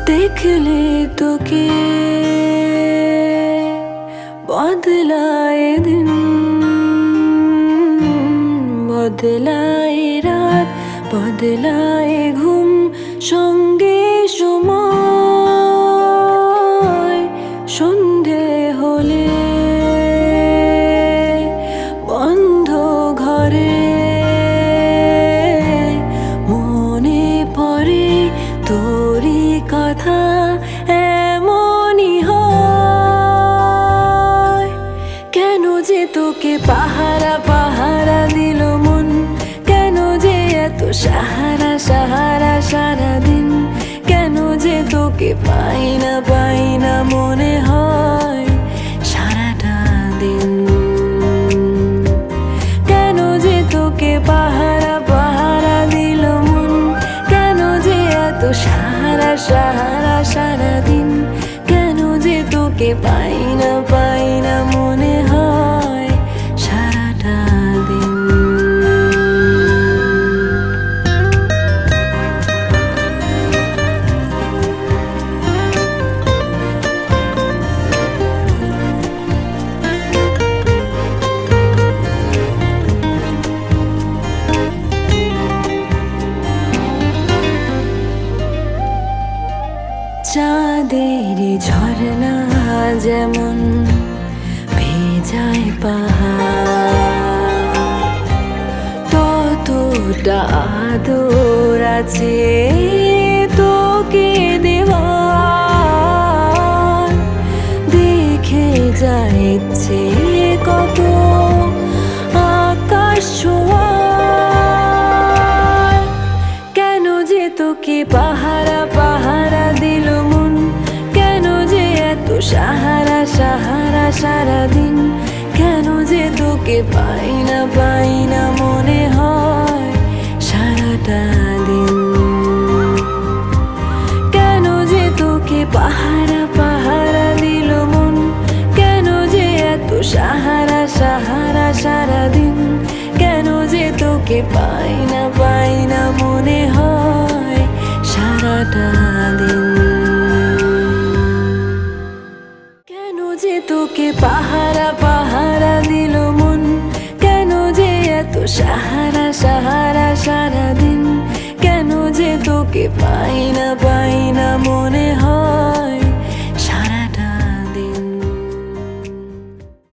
देखले তোকে বদলায় দিন, বদলায় রাত, বদলায় ঘুম, সঙ্গে সময় সন্ধে হলে বন্ধ ঘরে মনে পড়ে তোরই কথা। এমনই হয় কেন যে তোকে পাহারা পাহারা দিল মন, কেন যে এত সাহারা সাহারা সারাদিন, কেন যে তোকে পাই না মনে হয় সারাটা দিন। কেন যে তোকে পাহারা পাহারা দিল মন, কেন যে এত সাহারা সাহারা সারাদিন, কেন যে তোকে পাই না মনে হয় সারাটা দিন। চাঁদের ঝরনা যেমন ভেজায় পাহাড়, ততটা আদর আছে তোকে দেওয়ার। দেখে যাচ্ছে কত আকাশ ছোঁয়ার, কেন যে তোকে পাহারা পাহারা দিল মন, কেন যে এত সাহারা সাহারা সারাদিন, কেন যে তোকে পাই না মনে হয় সারাটা দিন। কেন যে তোকে পাহারা পাহারা দিল মন, কেন যে এত সাহারা সাহারা সারাদিন, কেন যে তোকে পাই না মনে হয় সারাটা দিন। কেন যে তোকে পাহারা পাহারা দিল মন, কেন যে এত সাহারা সাহারা সারাদিন, কেন যে তোকে পাই না